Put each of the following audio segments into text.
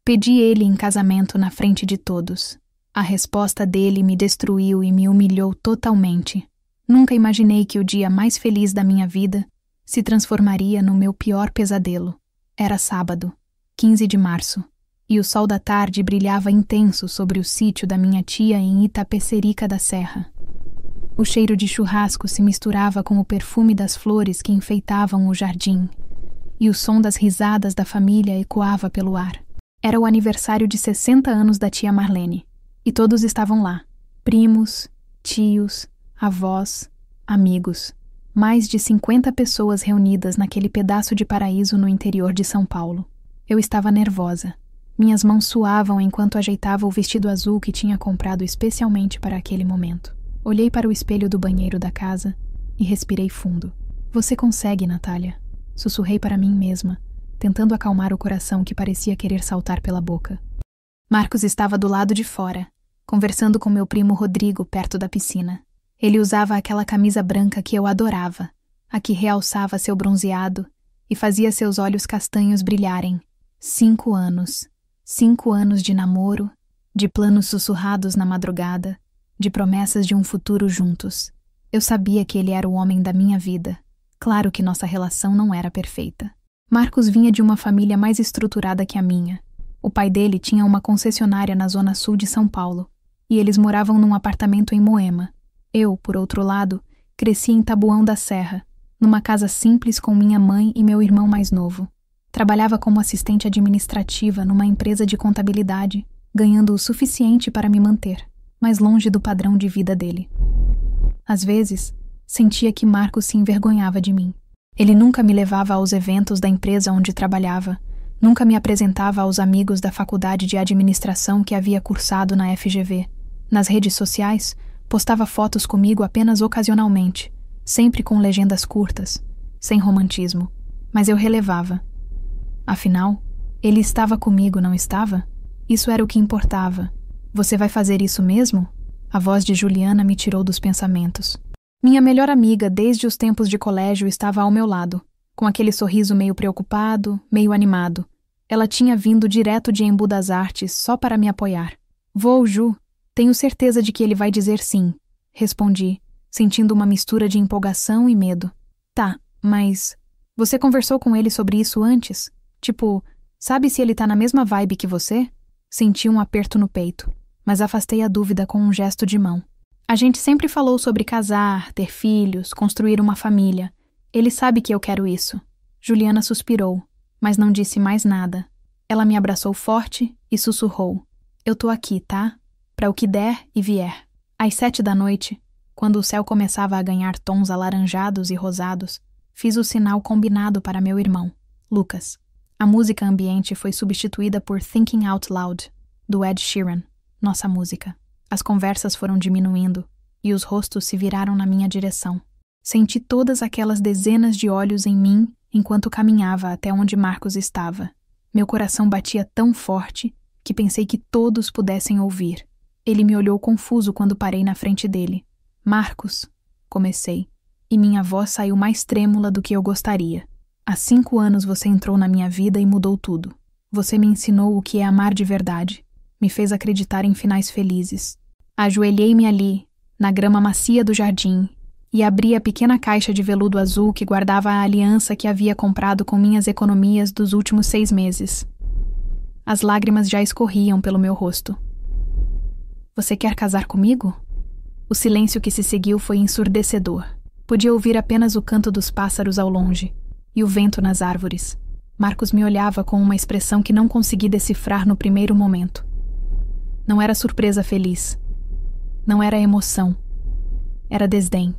Pedi ele em casamento na frente de todos. A resposta dele me destruiu e me humilhou totalmente. Nunca imaginei que o dia mais feliz da minha vida se transformaria no meu pior pesadelo. Era sábado, 15 de março, e o sol da tarde brilhava intenso sobre o sítio da minha tia em Itapecerica da Serra. O cheiro de churrasco se misturava com o perfume das flores que enfeitavam o jardim, e o som das risadas da família ecoava pelo ar. Era o aniversário de 60 anos da tia Marlene, e todos estavam lá, primos, tios, avós, amigos. Mais de 50 pessoas reunidas naquele pedaço de paraíso no interior de São Paulo. Eu estava nervosa. Minhas mãos suavam enquanto ajeitava o vestido azul que tinha comprado especialmente para aquele momento. Olhei para o espelho do banheiro da casa e respirei fundo. Você consegue, Natália. Sussurrei para mim mesma, tentando acalmar o coração que parecia querer saltar pela boca. Marcos estava do lado de fora, conversando com meu primo Rodrigo perto da piscina. Ele usava aquela camisa branca que eu adorava, a que realçava seu bronzeado e fazia seus olhos castanhos brilharem. 5 anos. 5 anos de namoro, de planos sussurrados na madrugada, de promessas de um futuro juntos. Eu sabia que ele era o homem da minha vida. Claro que nossa relação não era perfeita. Marcos vinha de uma família mais estruturada que a minha. O pai dele tinha uma concessionária na zona sul de São Paulo, e eles moravam num apartamento em Moema. Eu, por outro lado, cresci em Taboão da Serra, numa casa simples com minha mãe e meu irmão mais novo. Trabalhava como assistente administrativa numa empresa de contabilidade, ganhando o suficiente para me manter, mas longe do padrão de vida dele. Às vezes, sentia que Marcos se envergonhava de mim. Ele nunca me levava aos eventos da empresa onde trabalhava, nunca me apresentava aos amigos da faculdade de administração que havia cursado na FGV. Nas redes sociais, postava fotos comigo apenas ocasionalmente, sempre com legendas curtas, sem romantismo, mas eu relevava. Afinal, ele estava comigo, não estava? Isso era o que importava. Você vai fazer isso mesmo? A voz de Juliana me tirou dos pensamentos. Minha melhor amiga desde os tempos de colégio estava ao meu lado, com aquele sorriso meio preocupado, meio animado. Ela tinha vindo direto de Embu das Artes só para me apoiar. Vou, Ju. Tenho certeza de que ele vai dizer sim, respondi, sentindo uma mistura de empolgação e medo. Tá, mas você conversou com ele sobre isso antes? Tipo, sabe se ele tá na mesma vibe que você? Senti um aperto no peito, mas afastei a dúvida com um gesto de mão. A gente sempre falou sobre casar, ter filhos, construir uma família. Ele sabe que eu quero isso. Juliana suspirou, mas não disse mais nada. Ela me abraçou forte e sussurrou. Eu tô aqui, tá? Para o que der e vier. Às 7 da noite, quando o céu começava a ganhar tons alaranjados e rosados, fiz o sinal combinado para meu irmão, Lucas. A música ambiente foi substituída por Thinking Out Loud, do Ed Sheeran, nossa música. As conversas foram diminuindo e os rostos se viraram na minha direção. Senti todas aquelas dezenas de olhos em mim enquanto caminhava até onde Marcos estava. Meu coração batia tão forte que pensei que todos pudessem ouvir. Ele me olhou confuso quando parei na frente dele. Marcos, comecei, e minha voz saiu mais trêmula do que eu gostaria. Há 5 anos você entrou na minha vida e mudou tudo. Você me ensinou o que é amar de verdade. Me fez acreditar em finais felizes. Ajoelhei-me ali, na grama macia do jardim, e abri a pequena caixa de veludo azul que guardava a aliança que havia comprado com minhas economias dos últimos 6 meses. As lágrimas já escorriam pelo meu rosto. Você quer casar comigo? O silêncio que se seguiu foi ensurdecedor. Podia ouvir apenas o canto dos pássaros ao longe e o vento nas árvores. Marcos me olhava com uma expressão que não consegui decifrar no primeiro momento. Não era surpresa feliz. Não era emoção. Era desdém.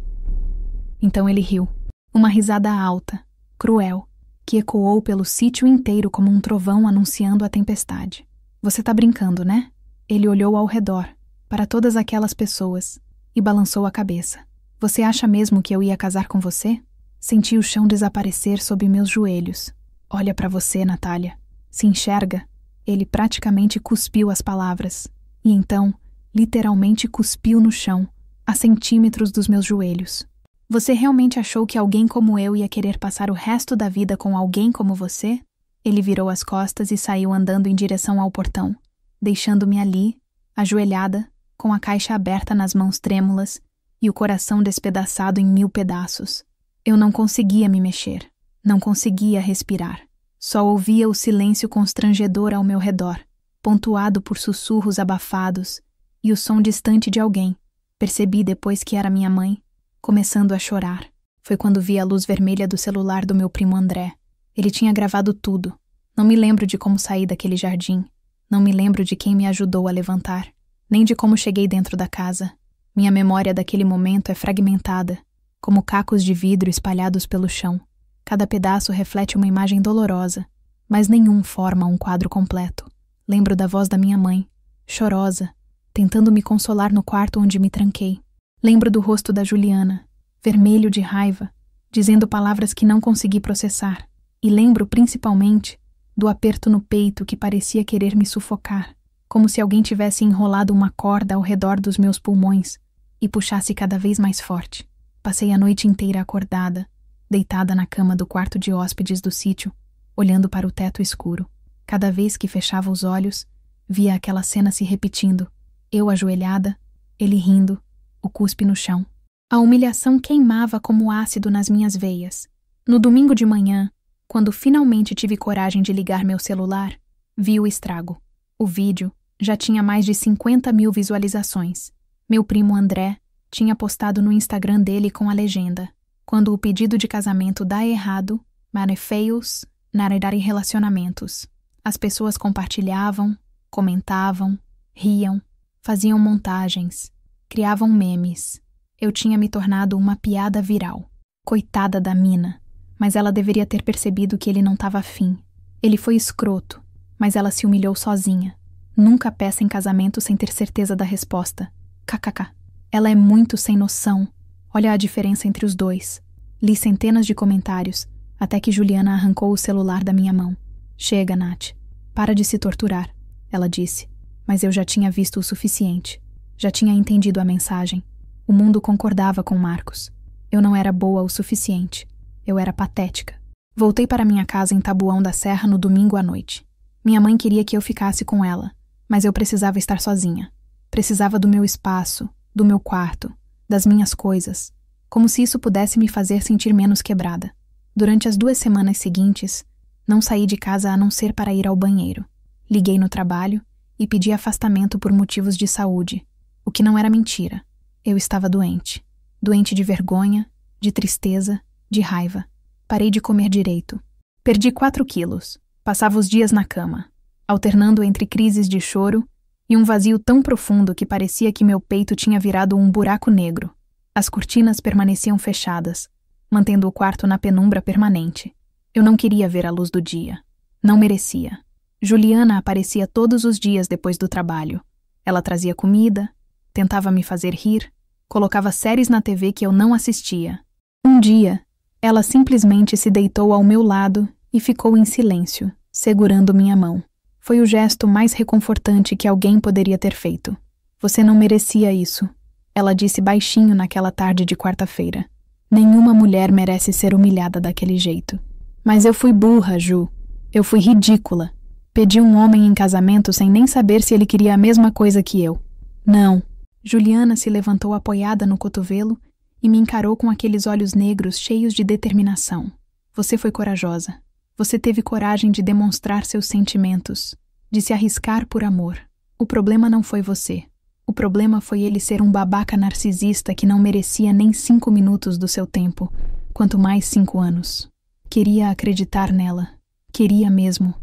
Então ele riu. Uma risada alta, cruel, que ecoou pelo sítio inteiro como um trovão anunciando a tempestade. Você tá brincando, né? Ele olhou ao redor, para todas aquelas pessoas, e balançou a cabeça. Você acha mesmo que eu ia casar com você? Senti o chão desaparecer sob meus joelhos. Olha para você, Natália. Se enxerga? Ele praticamente cuspiu as palavras. E então, literalmente cuspiu no chão, a centímetros dos meus joelhos. Você realmente achou que alguém como eu ia querer passar o resto da vida com alguém como você? Ele virou as costas e saiu andando em direção ao portão, deixando-me ali, ajoelhada, com a caixa aberta nas mãos trêmulas e o coração despedaçado em 1000 pedaços. Eu não conseguia me mexer, não conseguia respirar. Só ouvia o silêncio constrangedor ao meu redor, pontuado por sussurros abafados e o som distante de alguém. Percebi depois que era minha mãe, começando a chorar. Foi quando vi a luz vermelha do celular do meu primo André. Ele tinha gravado tudo. Não me lembro de como saí daquele jardim. Não me lembro de quem me ajudou a levantar, nem de como cheguei dentro da casa. Minha memória daquele momento é fragmentada, como cacos de vidro espalhados pelo chão. Cada pedaço reflete uma imagem dolorosa, mas nenhum forma um quadro completo. Lembro da voz da minha mãe, chorosa, tentando me consolar no quarto onde me tranquei. Lembro do rosto da Juliana, vermelho de raiva, dizendo palavras que não consegui processar. E lembro, principalmente, do aperto no peito que parecia querer me sufocar, como se alguém tivesse enrolado uma corda ao redor dos meus pulmões e puxasse cada vez mais forte. Passei a noite inteira acordada, deitada na cama do quarto de hóspedes do sítio, olhando para o teto escuro. Cada vez que fechava os olhos, via aquela cena se repetindo. Eu ajoelhada, ele rindo, o cuspe no chão. A humilhação queimava como ácido nas minhas veias. No domingo de manhã, quando finalmente tive coragem de ligar meu celular, vi o estrago. O vídeo já tinha mais de 50.000 visualizações. Meu primo André tinha postado no Instagram dele com a legenda: quando o pedido de casamento dá errado, mare feios, narrar relacionamentos. As pessoas compartilhavam, comentavam, riam, faziam montagens, criavam memes. Eu tinha me tornado uma piada viral. Coitada da mina, mas ela deveria ter percebido que ele não estava afim. Ele foi escroto, mas ela se humilhou sozinha. Nunca peça em casamento sem ter certeza da resposta. KKK. Ela é muito sem noção. Olha a diferença entre os dois. Li centenas de comentários, até que Juliana arrancou o celular da minha mão. Chega, Nath. Para de se torturar, ela disse. Mas eu já tinha visto o suficiente. Já tinha entendido a mensagem. O mundo concordava com Marcos. Eu não era boa o suficiente. Eu era patética. Voltei para minha casa em Taboão da Serra no domingo à noite. Minha mãe queria que eu ficasse com ela, mas eu precisava estar sozinha. Precisava do meu espaço, do meu quarto, das minhas coisas, como se isso pudesse me fazer sentir menos quebrada. Durante as 2 semanas seguintes, não saí de casa a não ser para ir ao banheiro. Liguei no trabalho e pedi afastamento por motivos de saúde, o que não era mentira. Eu estava doente. Doente de vergonha, de tristeza, de raiva. Parei de comer direito. Perdi 4 quilos. Passava os dias na cama, alternando entre crises de choro e um vazio tão profundo que parecia que meu peito tinha virado um buraco negro. As cortinas permaneciam fechadas, mantendo o quarto na penumbra permanente. Eu não queria ver a luz do dia. Não merecia. Juliana aparecia todos os dias depois do trabalho. Ela trazia comida, tentava me fazer rir, colocava séries na TV que eu não assistia. Um dia, ela simplesmente se deitou ao meu lado e ficou em silêncio, segurando minha mão. Foi o gesto mais reconfortante que alguém poderia ter feito. Você não merecia isso, ela disse baixinho naquela tarde de quarta-feira. Nenhuma mulher merece ser humilhada daquele jeito. Mas eu fui burra, Ju. Eu fui ridícula. Pedi um homem em casamento sem nem saber se ele queria a mesma coisa que eu. Não. Juliana se levantou apoiada no cotovelo e me encarou com aqueles olhos negros cheios de determinação. Você foi corajosa. Você teve coragem de demonstrar seus sentimentos, de se arriscar por amor. O problema não foi você. O problema foi ele ser um babaca narcisista que não merecia nem 5 minutos do seu tempo, quanto mais 5 anos. Queria acreditar nela. Queria mesmo.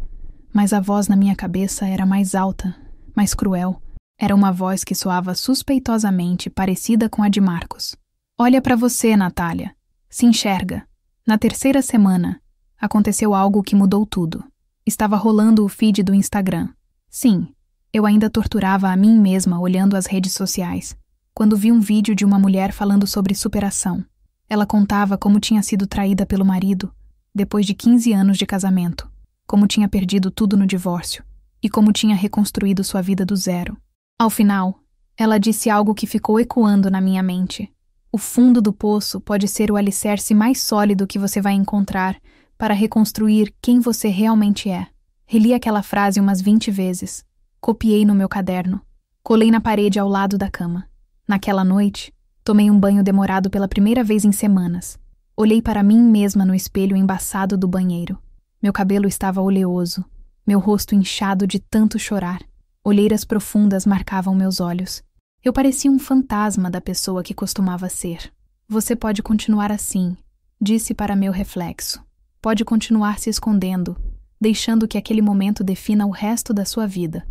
Mas a voz na minha cabeça era mais alta, mais cruel. Era uma voz que soava suspeitosamente parecida com a de Marcos. Olha pra você, Natália. Se enxerga. Na 3ª semana, aconteceu algo que mudou tudo. Estava rolando o feed do Instagram. Sim, eu ainda torturava a mim mesma olhando as redes sociais, quando vi um vídeo de uma mulher falando sobre superação. Ela contava como tinha sido traída pelo marido, depois de 15 anos de casamento, como tinha perdido tudo no divórcio, e como tinha reconstruído sua vida do zero. Ao final, ela disse algo que ficou ecoando na minha mente. O fundo do poço pode ser o alicerce mais sólido que você vai encontrar para reconstruir quem você realmente é. Reli aquela frase umas 20 vezes. Copiei no meu caderno. Colei na parede ao lado da cama. Naquela noite, tomei um banho demorado pela primeira vez em semanas. Olhei para mim mesma no espelho embaçado do banheiro. Meu cabelo estava oleoso, meu rosto inchado de tanto chorar. Olheiras profundas marcavam meus olhos. Eu parecia um fantasma da pessoa que costumava ser. Você pode continuar assim, disse para meu reflexo. Pode continuar se escondendo, deixando que aquele momento defina o resto da sua vida.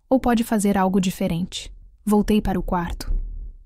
Ou pode fazer algo diferente. Voltei para o quarto.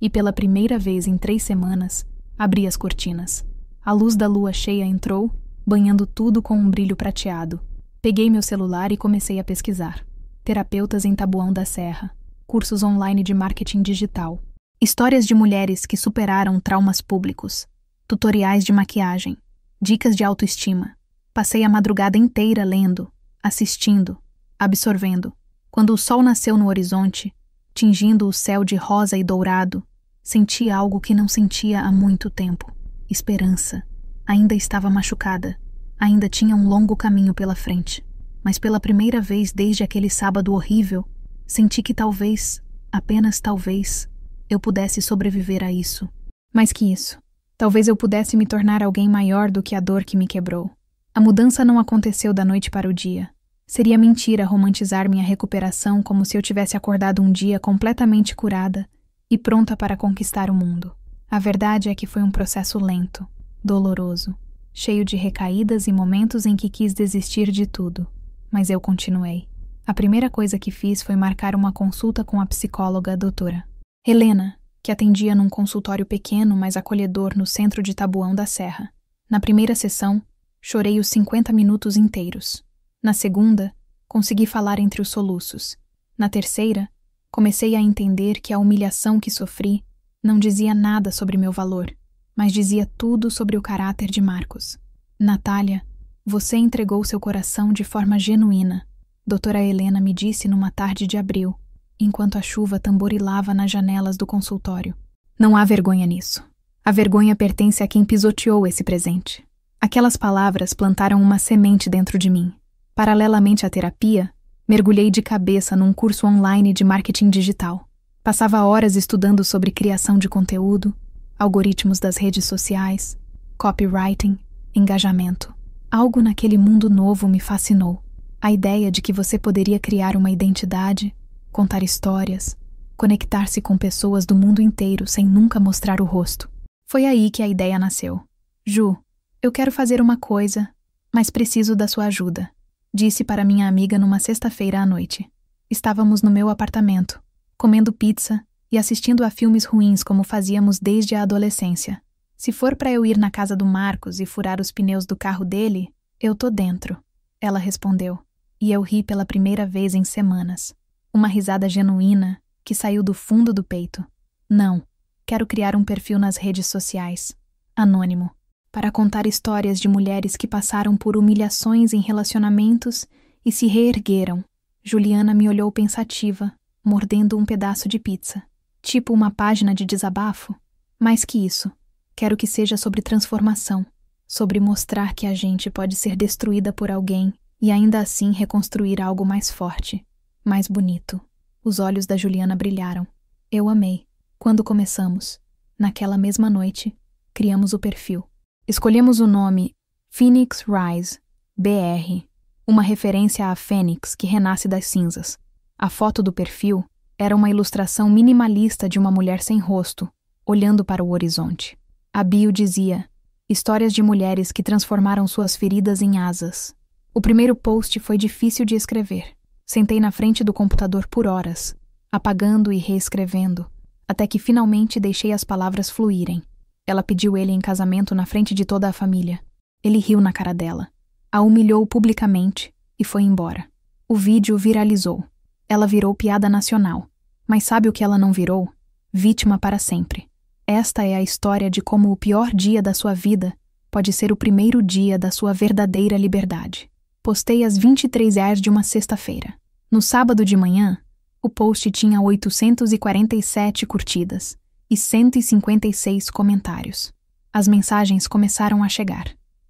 E pela primeira vez em 3 semanas, abri as cortinas. A luz da lua cheia entrou, banhando tudo com um brilho prateado. Peguei meu celular e comecei a pesquisar. Terapeutas em Taboão da Serra. Cursos online de marketing digital. Histórias de mulheres que superaram traumas públicos. Tutoriais de maquiagem. Dicas de autoestima. Passei a madrugada inteira lendo, assistindo, absorvendo. Quando o sol nasceu no horizonte, tingindo o céu de rosa e dourado, senti algo que não sentia há muito tempo. Esperança. Ainda estava machucada. Ainda tinha um longo caminho pela frente. Mas pela primeira vez desde aquele sábado horrível, senti que talvez, apenas talvez, eu pudesse sobreviver a isso. Mais que isso, talvez eu pudesse me tornar alguém maior do que a dor que me quebrou. A mudança não aconteceu da noite para o dia. Seria mentira romantizar minha recuperação como se eu tivesse acordado um dia completamente curada e pronta para conquistar o mundo. A verdade é que foi um processo lento, doloroso, cheio de recaídas e momentos em que quis desistir de tudo. Mas eu continuei. A primeira coisa que fiz foi marcar uma consulta com a psicóloga a doutora Helena, que atendia num consultório pequeno, mas acolhedor no centro de Taboão da Serra. Na primeira sessão, chorei os 50 minutos inteiros. Na segunda, consegui falar entre os soluços. Na terceira, comecei a entender que a humilhação que sofri não dizia nada sobre meu valor, mas dizia tudo sobre o caráter de Marcos. Natália, você entregou seu coração de forma genuína, doutora Helena me disse numa tarde de abril, enquanto a chuva tamborilava nas janelas do consultório. Não há vergonha nisso. A vergonha pertence a quem pisoteou esse presente. Aquelas palavras plantaram uma semente dentro de mim. Paralelamente à terapia, mergulhei de cabeça num curso online de marketing digital. Passava horas estudando sobre criação de conteúdo, algoritmos das redes sociais, copywriting, engajamento. Algo naquele mundo novo me fascinou. A ideia de que você poderia criar uma identidade, contar histórias, conectar-se com pessoas do mundo inteiro sem nunca mostrar o rosto. Foi aí que a ideia nasceu. Ju, eu quero fazer uma coisa, mas preciso da sua ajuda, disse para minha amiga numa sexta-feira à noite. Estávamos no meu apartamento, comendo pizza e assistindo a filmes ruins como fazíamos desde a adolescência. Se for para eu ir na casa do Marcos e furar os pneus do carro dele, eu tô dentro, ela respondeu. E eu ri pela primeira vez em semanas. Uma risada genuína que saiu do fundo do peito. Não, quero criar um perfil nas redes sociais, anônimo, para contar histórias de mulheres que passaram por humilhações em relacionamentos e se reergueram. Juliana me olhou pensativa, mordendo um pedaço de pizza. Tipo uma página de desabafo? Mais que isso, quero que seja sobre transformação, sobre mostrar que a gente pode ser destruída por alguém e ainda assim reconstruir algo mais forte, mais bonito. Os olhos da Juliana brilharam. Eu amei. Quando começamos, naquela mesma noite, criamos o perfil. Escolhemos o nome Phoenix Rise, BR, uma referência à fênix que renasce das cinzas. A foto do perfil era uma ilustração minimalista de uma mulher sem rosto, olhando para o horizonte. A bio dizia: histórias de mulheres que transformaram suas feridas em asas. O primeiro post foi difícil de escrever. Sentei na frente do computador por horas, apagando e reescrevendo, até que finalmente deixei as palavras fluírem. Ela pediu ele em casamento na frente de toda a família. Ele riu na cara dela, a humilhou publicamente e foi embora. O vídeo viralizou. Ela virou piada nacional. Mas sabe o que ela não virou? Vítima para sempre. Esta é a história de como o pior dia da sua vida pode ser o primeiro dia da sua verdadeira liberdade. Postei às 23h de uma sexta-feira. No sábado de manhã, o post tinha 847 curtidas e 156 comentários. As mensagens começaram a chegar.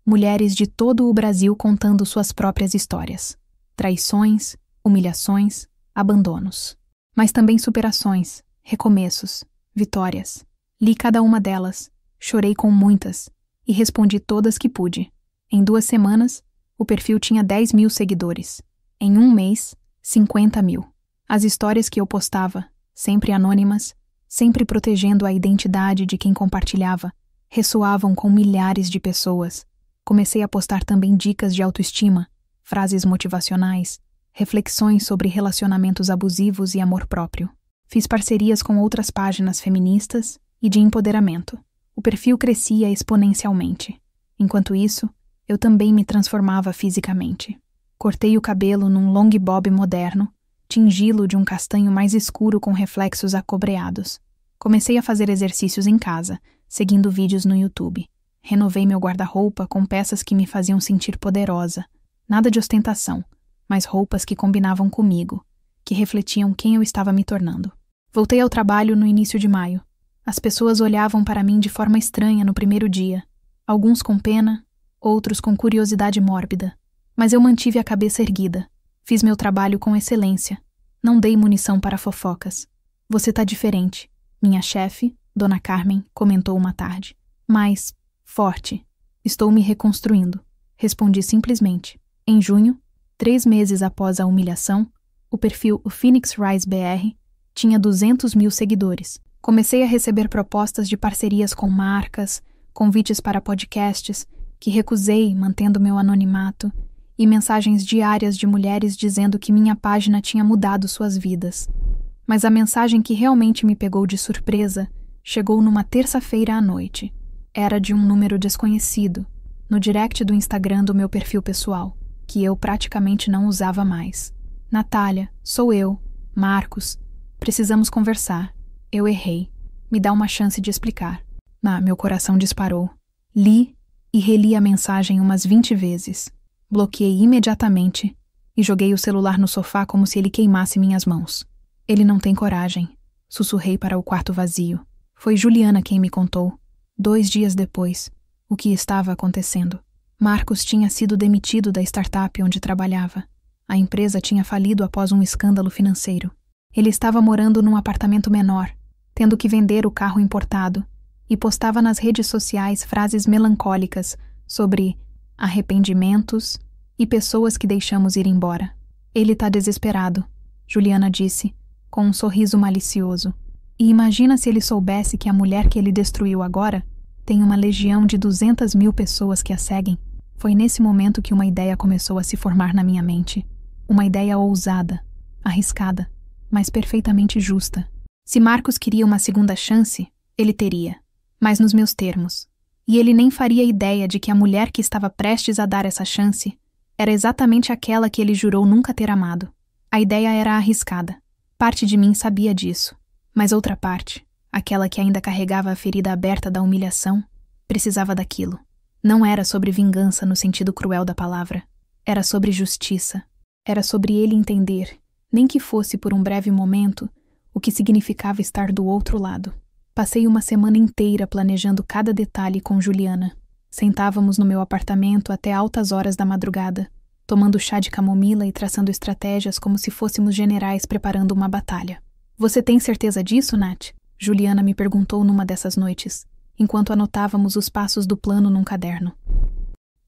mulheres de todo o Brasil contando suas próprias histórias. Traições, humilhações, abandonos. Mas também superações, recomeços, vitórias. Li cada uma delas, chorei com muitas e respondi todas que pude. Em 2 semanas, o perfil tinha 10.000 seguidores. Em 1 mês, 50.000. As histórias que eu postava, sempre anônimas, sempre protegendo a identidade de quem compartilhava, ressoavam com milhares de pessoas. Comecei a postar também dicas de autoestima, frases motivacionais, reflexões sobre relacionamentos abusivos e amor próprio. Fiz parcerias com outras páginas feministas e de empoderamento. O perfil crescia exponencialmente. Enquanto isso, eu também me transformava fisicamente. Cortei o cabelo num long bob moderno, tingi-lo de um castanho mais escuro com reflexos acobreados. Comecei a fazer exercícios em casa, seguindo vídeos no YouTube. Renovei meu guarda-roupa com peças que me faziam sentir poderosa. Nada de ostentação, mas roupas que combinavam comigo, que refletiam quem eu estava me tornando. Voltei ao trabalho no início de maio. As pessoas olhavam para mim de forma estranha no primeiro dia, alguns com pena, outros com curiosidade mórbida. Mas eu mantive a cabeça erguida. Fiz meu trabalho com excelência. Não dei munição para fofocas. Você tá diferente, minha chefe, Dona Carmen, comentou uma tarde. Mas, forte. Estou me reconstruindo. Respondi simplesmente. Em junho, 3 meses após a humilhação, o perfil Phoenix Rise BR tinha 200.000 seguidores. Comecei a receber propostas de parcerias com marcas, convites para podcasts, que recusei mantendo meu anonimato, e mensagens diárias de mulheres dizendo que minha página tinha mudado suas vidas. Mas a mensagem que realmente me pegou de surpresa chegou numa terça-feira à noite. Era de um número desconhecido, no direct do Instagram do meu perfil pessoal, que eu praticamente não usava mais. Natália, sou eu, Marcos. Precisamos conversar. Eu errei. Me dá uma chance de explicar. Meu coração disparou. Li e reli a mensagem umas 20 vezes. Bloqueei imediatamente e joguei o celular no sofá como se ele queimasse minhas mãos. Ele não tem coragem. Sussurrei para o quarto vazio. Foi Juliana quem me contou, 2 dias depois, o que estava acontecendo. Marcos tinha sido demitido da startup onde trabalhava. A empresa tinha falido após um escândalo financeiro. Ele estava morando num apartamento menor, tendo que vender o carro importado, e postava nas redes sociais frases melancólicas sobre arrependimentos e pessoas que deixamos ir embora. Ele tá desesperado, Juliana disse, com um sorriso malicioso. E imagina se ele soubesse que a mulher que ele destruiu agora tem uma legião de 200.000 pessoas que a seguem. Foi nesse momento que uma ideia começou a se formar na minha mente. Uma ideia ousada, arriscada, mas perfeitamente justa. Se Marcos queria uma segunda chance, ele teria, mas nos meus termos. E ele nem faria ideia de que a mulher que estava prestes a dar essa chance era exatamente aquela que ele jurou nunca ter amado. A ideia era arriscada. Parte de mim sabia disso, mas outra parte, aquela que ainda carregava a ferida aberta da humilhação, precisava daquilo. Não era sobre vingança no sentido cruel da palavra. Era sobre justiça. Era sobre ele entender, nem que fosse por um breve momento, o que significava estar do outro lado. Passei uma semana inteira planejando cada detalhe com Juliana. Sentávamos no meu apartamento até altas horas da madrugada, tomando chá de camomila e traçando estratégias como se fôssemos generais preparando uma batalha. Você tem certeza disso, Nath? Juliana me perguntou numa dessas noites, enquanto anotávamos os passos do plano num caderno.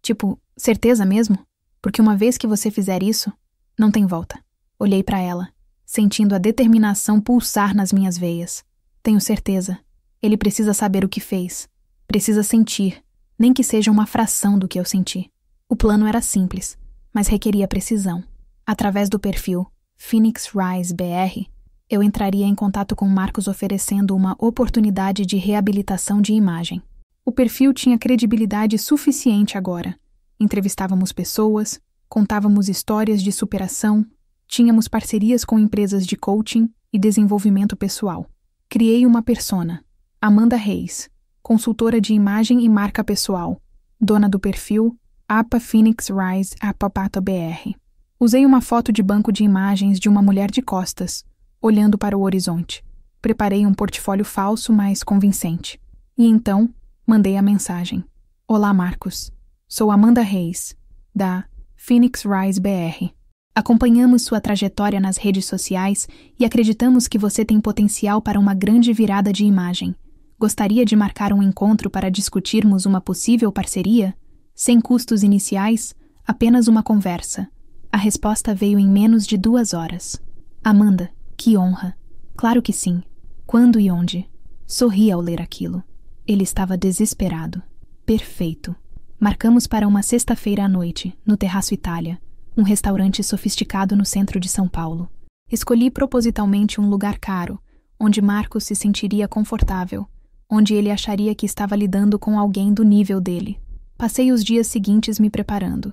Tipo, certeza mesmo? Porque uma vez que você fizer isso, não tem volta. Olhei para ela, sentindo a determinação pulsar nas minhas veias. Tenho certeza. Ele precisa saber o que fez. Precisa sentir, nem que seja uma fração do que eu senti. O plano era simples, mas requeria precisão. Através do perfil Phoenix Rise BR, eu entraria em contato com Marcos oferecendo uma oportunidade de reabilitação de imagem. O perfil tinha credibilidade suficiente agora. Entrevistávamos pessoas, contávamos histórias de superação, tínhamos parcerias com empresas de coaching e desenvolvimento pessoal. Criei uma persona, Amanda Reis, consultora de imagem e marca pessoal, dona do perfil APA Phoenix Rise Apapato BR. Usei uma foto de banco de imagens de uma mulher de costas, olhando para o horizonte. Preparei um portfólio falso, mas convincente. E então, mandei a mensagem. Olá, Marcos. Sou Amanda Reis, da Phoenix Rise BR. Acompanhamos sua trajetória nas redes sociais e acreditamos que você tem potencial para uma grande virada de imagem. Gostaria de marcar um encontro para discutirmos uma possível parceria? Sem custos iniciais, apenas uma conversa. A resposta veio em menos de 2 horas. Amanda, que honra. Claro que sim. Quando e onde? Sorri ao ler aquilo. Ele estava desesperado. Perfeito. Marcamos para uma sexta-feira à noite, no Terraço Itália, um restaurante sofisticado no centro de São Paulo. Escolhi propositalmente um lugar caro, onde Marcos se sentiria confortável, onde ele acharia que estava lidando com alguém do nível dele. Passei os dias seguintes me preparando.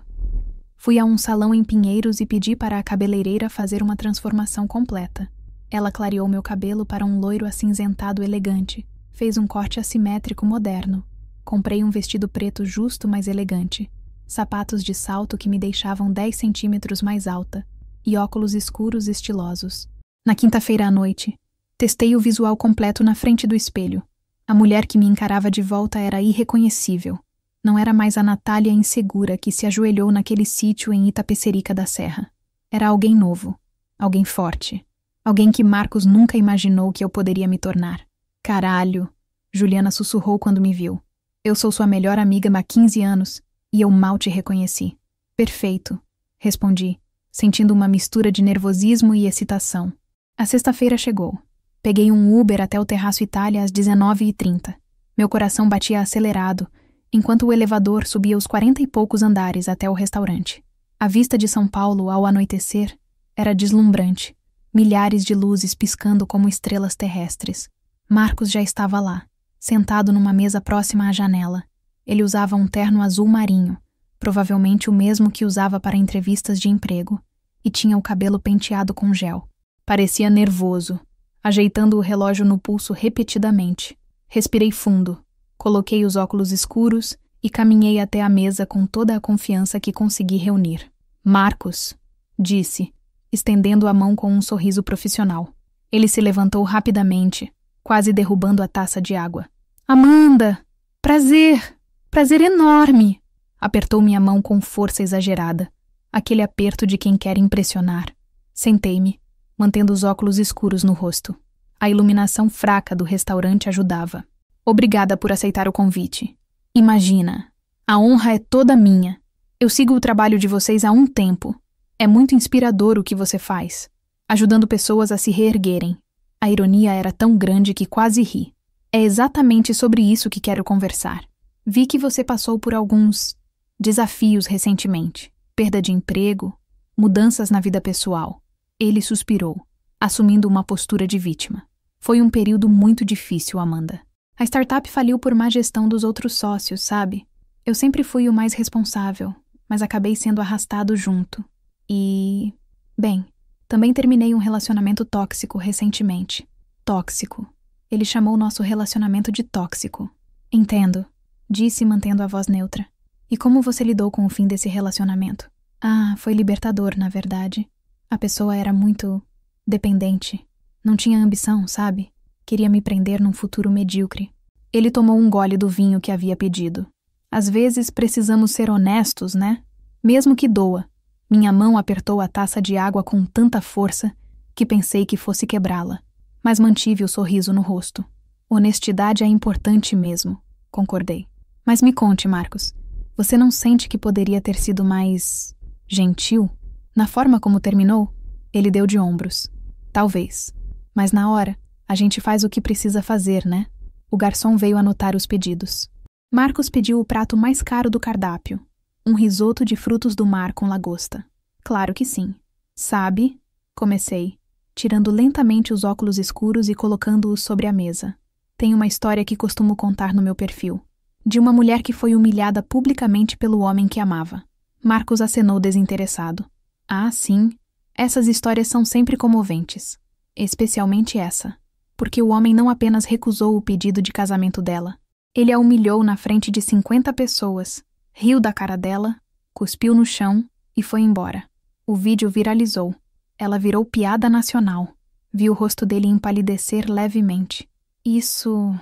Fui a um salão em Pinheiros e pedi para a cabeleireira fazer uma transformação completa. Ela clareou meu cabelo para um loiro acinzentado elegante, fez um corte assimétrico moderno. Comprei um vestido preto justo, mas elegante, sapatos de salto que me deixavam 10 centímetros mais alta e óculos escuros estilosos. Na quinta-feira à noite, testei o visual completo na frente do espelho. A mulher que me encarava de volta era irreconhecível. Não era mais a Natália insegura que se ajoelhou naquele sítio em Itapecerica da Serra. Era alguém novo, alguém forte, alguém que Marcos nunca imaginou que eu poderia me tornar. Caralho, Juliana sussurrou quando me viu. Eu sou sua melhor amiga há 15 anos e eu mal te reconheci. Perfeito, respondi, sentindo uma mistura de nervosismo e excitação. A sexta-feira chegou. Peguei um Uber até o Terraço Itália às 19h30. Meu coração batia acelerado, enquanto o elevador subia os 40 e poucos andares até o restaurante. A vista de São Paulo ao anoitecer era deslumbrante, milhares de luzes piscando como estrelas terrestres. Marcos já estava lá, sentado numa mesa próxima à janela. Ele usava um terno azul marinho, provavelmente o mesmo que usava para entrevistas de emprego, e tinha o cabelo penteado com gel. Parecia nervoso, ajeitando o relógio no pulso repetidamente. Respirei fundo, coloquei os óculos escuros e caminhei até a mesa com toda a confiança que consegui reunir. Marcos, disse, estendendo a mão com um sorriso profissional. Ele se levantou rapidamente, quase derrubando a taça de água. Amanda! Prazer! Prazer enorme! Apertou minha mão com força exagerada, aquele aperto de quem quer impressionar. Sentei-me, mantendo os óculos escuros no rosto. A iluminação fraca do restaurante ajudava. Obrigada por aceitar o convite. Imagina, a honra é toda minha. Eu sigo o trabalho de vocês há um tempo. É muito inspirador o que você faz, ajudando pessoas a se reerguerem. A ironia era tão grande que quase ri. É exatamente sobre isso que quero conversar. Vi que você passou por alguns desafios recentemente. Perda de emprego, mudanças na vida pessoal. Ele suspirou, assumindo uma postura de vítima. Foi um período muito difícil, Amanda. A startup faliu por má gestão dos outros sócios, sabe? Eu sempre fui o mais responsável, mas acabei sendo arrastado junto. E... bem, também terminei um relacionamento tóxico recentemente. Tóxico. Ele chamou nosso relacionamento de tóxico. Entendo, disse mantendo a voz neutra. E como você lidou com o fim desse relacionamento? Ah, foi libertador, na verdade. A pessoa era muito dependente. Não tinha ambição, sabe? Queria me prender num futuro medíocre. Ele tomou um gole do vinho que havia pedido. Às vezes precisamos ser honestos, né? Mesmo que doa. Minha mão apertou a taça de água com tanta força que pensei que fosse quebrá-la. Mas mantive o sorriso no rosto. Honestidade é importante mesmo, concordei. Mas me conte, Marcos, você não sente que poderia ter sido mais gentil? Na forma como terminou? Ele deu de ombros. Talvez. Mas na hora, a gente faz o que precisa fazer, né? O garçom veio anotar os pedidos. Marcos pediu o prato mais caro do cardápio. Um risoto de frutos do mar com lagosta. Claro que sim. Sabe? Comecei, tirando lentamente os óculos escuros e colocando-os sobre a mesa. Tem uma história que costumo contar no meu perfil. De uma mulher que foi humilhada publicamente pelo homem que amava. Marcos acenou desinteressado. Ah, sim. Essas histórias são sempre comoventes. Especialmente essa. Porque o homem não apenas recusou o pedido de casamento dela. Ele a humilhou na frente de 50 pessoas, riu da cara dela, cuspiu no chão e foi embora. O vídeo viralizou. Ela virou piada nacional. Vi o rosto dele empalidecer levemente. Isso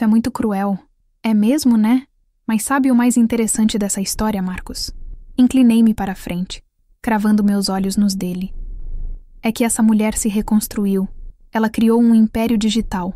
é muito cruel. É mesmo, né? Mas sabe o mais interessante dessa história, Marcos? Inclinei-me para a frente, cravando meus olhos nos dele. É que essa mulher se reconstruiu. Ela criou um império digital.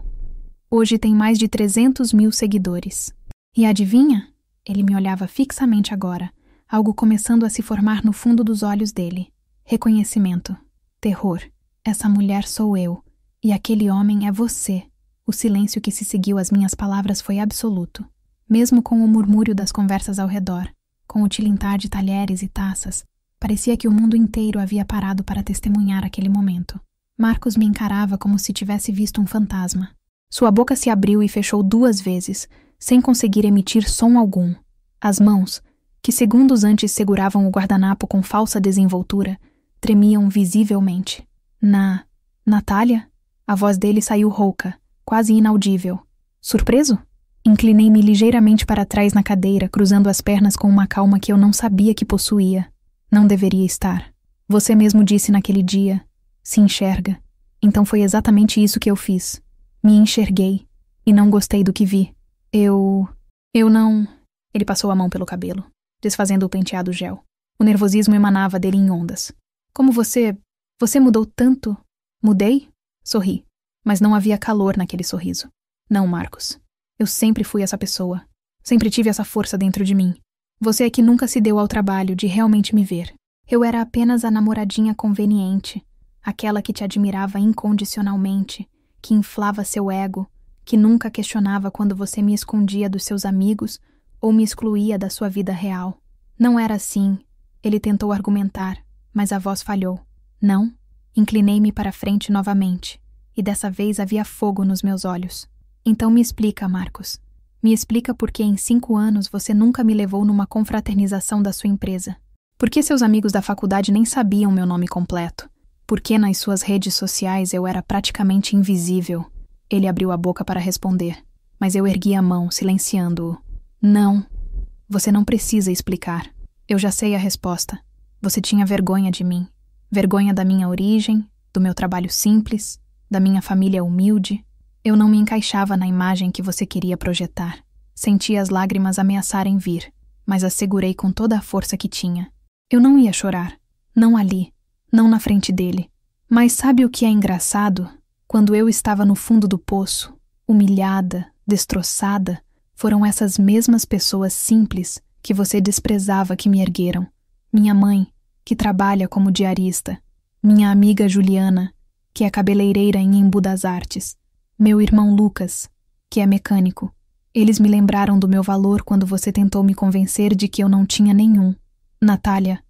Hoje tem mais de 300 mil seguidores. E adivinha? Ele me olhava fixamente agora, algo começando a se formar no fundo dos olhos dele. Reconhecimento. Terror. Essa mulher sou eu. E aquele homem é você. O silêncio que se seguiu às minhas palavras foi absoluto. Mesmo com o murmúrio das conversas ao redor, com o tilintar de talheres e taças, parecia que o mundo inteiro havia parado para testemunhar aquele momento. Marcos me encarava como se tivesse visto um fantasma. Sua boca se abriu e fechou 2 vezes, sem conseguir emitir som algum. As mãos, que segundos antes seguravam o guardanapo com falsa desenvoltura, tremiam visivelmente. Natália? A voz dele saiu rouca, quase inaudível. Surpreso? Inclinei-me ligeiramente para trás na cadeira, cruzando as pernas com uma calma que eu não sabia que possuía. Não deveria estar. Você mesmo disse naquele dia, se enxerga. Então foi exatamente isso que eu fiz. Me enxerguei, e não gostei do que vi. Eu não... Ele passou a mão pelo cabelo, desfazendo o penteado gel. O nervosismo emanava dele em ondas. Como você mudou tanto? Mudei? Sorri, mas não havia calor naquele sorriso. Não, Marcos. Eu sempre fui essa pessoa. Sempre tive essa força dentro de mim. Você é que nunca se deu ao trabalho de realmente me ver. Eu era apenas a namoradinha conveniente, aquela que te admirava incondicionalmente, que inflava seu ego, que nunca questionava quando você me escondia dos seus amigos ou me excluía da sua vida real. Não era assim, ele tentou argumentar, mas a voz falhou. Não? Inclinei-me para a frente novamente, e dessa vez havia fogo nos meus olhos. Então me explica, Marcos. Me explica por que em 5 anos você nunca me levou numa confraternização da sua empresa. Por que seus amigos da faculdade nem sabiam meu nome completo? Por que nas suas redes sociais eu era praticamente invisível? Ele abriu a boca para responder, mas eu ergui a mão, silenciando-o. Não. Você não precisa explicar. Eu já sei a resposta. Você tinha vergonha de mim. Vergonha da minha origem, do meu trabalho simples, da minha família humilde. Eu não me encaixava na imagem que você queria projetar. Senti as lágrimas ameaçarem vir, mas as segurei com toda a força que tinha. Eu não ia chorar. Não ali. Não na frente dele. Mas sabe o que é engraçado? Quando eu estava no fundo do poço, humilhada, destroçada, foram essas mesmas pessoas simples que você desprezava que me ergueram. Minha mãe, que trabalha como diarista. Minha amiga Juliana, que é cabeleireira em Embu das Artes. Meu irmão Lucas, que é mecânico. Eles me lembraram do meu valor quando você tentou me convencer de que eu não tinha nenhum. Natália,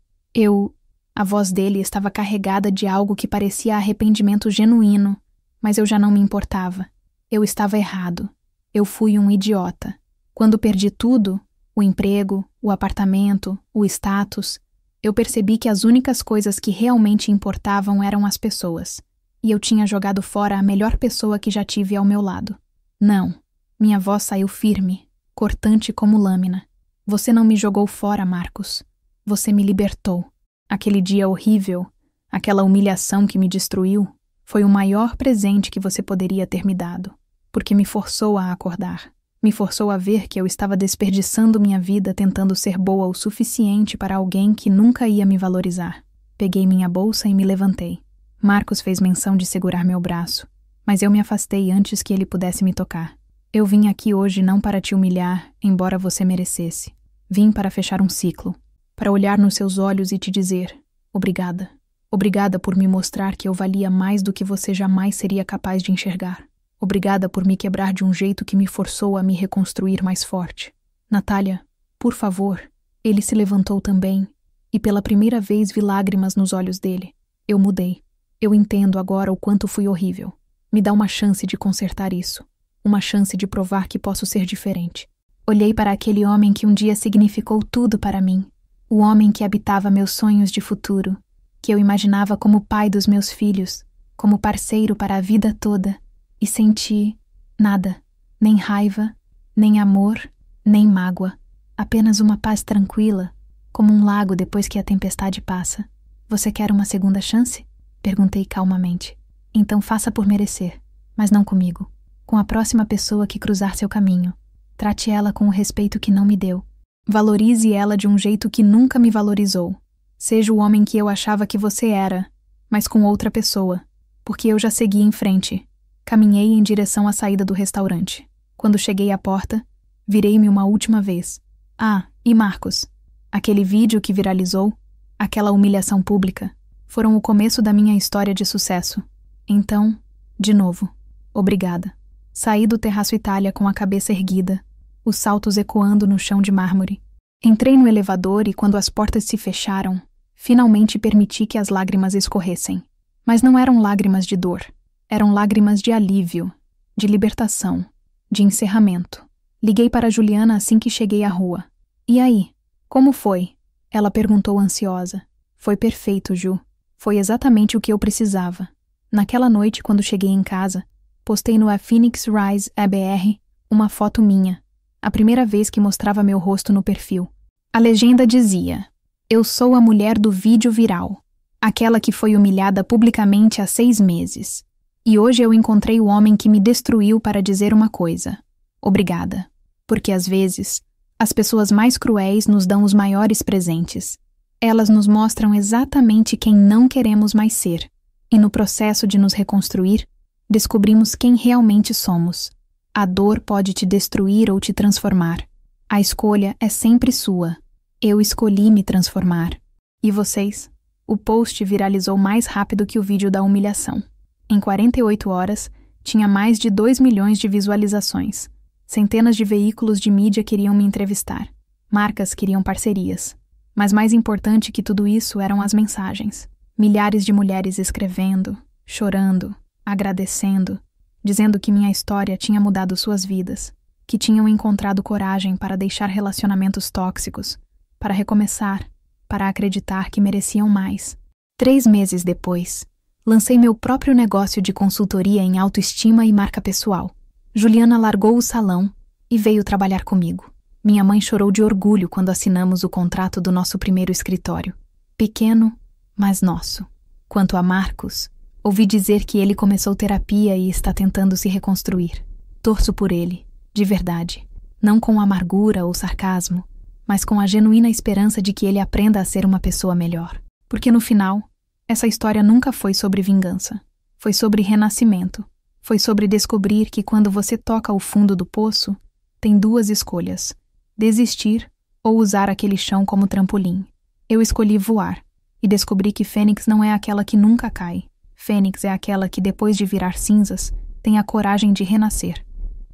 A voz dele estava carregada de algo que parecia arrependimento genuíno, mas eu já não me importava. Eu estava errado. Eu fui um idiota. Quando perdi tudo, o emprego, o apartamento, o status, eu percebi que as únicas coisas que realmente importavam eram as pessoas. E eu tinha jogado fora a melhor pessoa que já tive ao meu lado. Não. Minha voz saiu firme, cortante como lâmina. Você não me jogou fora, Marcos. Você me libertou. Aquele dia horrível, aquela humilhação que me destruiu, foi o maior presente que você poderia ter me dado, porque me forçou a acordar. Me forçou a ver que eu estava desperdiçando minha vida tentando ser boa o suficiente para alguém que nunca ia me valorizar. Peguei minha bolsa e me levantei. Marcos fez menção de segurar meu braço, mas eu me afastei antes que ele pudesse me tocar. Eu vim aqui hoje não para te humilhar, embora você merecesse. Vim para fechar um ciclo, para olhar nos seus olhos e te dizer, obrigada. Obrigada por me mostrar que eu valia mais do que você jamais seria capaz de enxergar. Obrigada por me quebrar de um jeito que me forçou a me reconstruir mais forte. Natália, por favor. Ele se levantou também, e pela primeira vez vi lágrimas nos olhos dele. Eu mudei. Eu entendo agora o quanto fui horrível. Me dá uma chance de consertar isso. Uma chance de provar que posso ser diferente. Olhei para aquele homem que um dia significou tudo para mim. O homem que habitava meus sonhos de futuro, que eu imaginava como pai dos meus filhos, como parceiro para a vida toda, e senti nada, nem raiva, nem amor, nem mágoa, apenas uma paz tranquila, como um lago depois que a tempestade passa. Você quer uma segunda chance? Perguntei calmamente. Então faça por merecer, mas não comigo, com a próxima pessoa que cruzar seu caminho. Trate ela com o respeito que não me deu. Valorize ela de um jeito que nunca me valorizou. Seja o homem que eu achava que você era, mas com outra pessoa, porque eu já segui em frente. Caminhei em direção à saída do restaurante. Quando cheguei à porta, virei-me uma última vez. Ah, e Marcos, aquele vídeo que viralizou, aquela humilhação pública, foram o começo da minha história de sucesso. Então, de novo, obrigada. Saí do Terraço Itália com a cabeça erguida, os saltos ecoando no chão de mármore. Entrei no elevador e, quando as portas se fecharam, finalmente permiti que as lágrimas escorressem. Mas não eram lágrimas de dor. Eram lágrimas de alívio, de libertação, de encerramento. Liguei para Juliana assim que cheguei à rua. E aí? Como foi? Ela perguntou ansiosa. Foi perfeito, Ju. Foi exatamente o que eu precisava. Naquela noite, quando cheguei em casa, postei no A Phoenix Rise ABR uma foto minha, a primeira vez que mostrava meu rosto no perfil. A legenda dizia: "Eu sou a mulher do vídeo viral, aquela que foi humilhada publicamente há 6 meses. E hoje eu encontrei o homem que me destruiu para dizer uma coisa. Obrigada. Porque às vezes, as pessoas mais cruéis nos dão os maiores presentes. Elas nos mostram exatamente quem não queremos mais ser. E no processo de nos reconstruir, descobrimos quem realmente somos. A dor pode te destruir ou te transformar. A escolha é sempre sua. Eu escolhi me transformar. E vocês? O post viralizou mais rápido que o vídeo da humilhação. Em 48 horas, tinha mais de 2 milhões de visualizações. Centenas de veículos de mídia queriam me entrevistar. Marcas queriam parcerias. Mas mais importante que tudo isso eram as mensagens. Milhares de mulheres escrevendo, chorando, agradecendo, dizendo que minha história tinha mudado suas vidas, que tinham encontrado coragem para deixar relacionamentos tóxicos, para recomeçar, para acreditar que mereciam mais. 3 meses depois, lancei meu próprio negócio de consultoria em autoestima e marca pessoal. Juliana largou o salão e veio trabalhar comigo. Minha mãe chorou de orgulho quando assinamos o contrato do nosso primeiro escritório. Pequeno, mas nosso. Quanto a Marcos, ouvi dizer que ele começou terapia e está tentando se reconstruir. Torço por ele, de verdade. Não com amargura ou sarcasmo, mas com a genuína esperança de que ele aprenda a ser uma pessoa melhor. Porque no final, essa história nunca foi sobre vingança. Foi sobre renascimento. Foi sobre descobrir que quando você toca o fundo do poço, tem 2 escolhas: desistir ou usar aquele chão como trampolim. Eu escolhi voar e descobri que Fênix não é aquela que nunca cai. Fênix é aquela que, depois de virar cinzas, tem a coragem de renascer.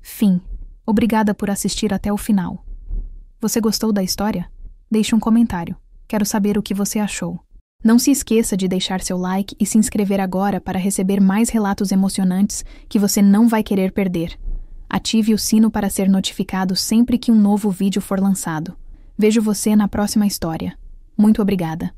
Fim. Obrigada por assistir até o final. Você gostou da história? Deixe um comentário. Quero saber o que você achou. Não se esqueça de deixar seu like e se inscrever agora para receber mais relatos emocionantes que você não vai querer perder. Ative o sino para ser notificado sempre que um novo vídeo for lançado. Vejo você na próxima história. Muito obrigada.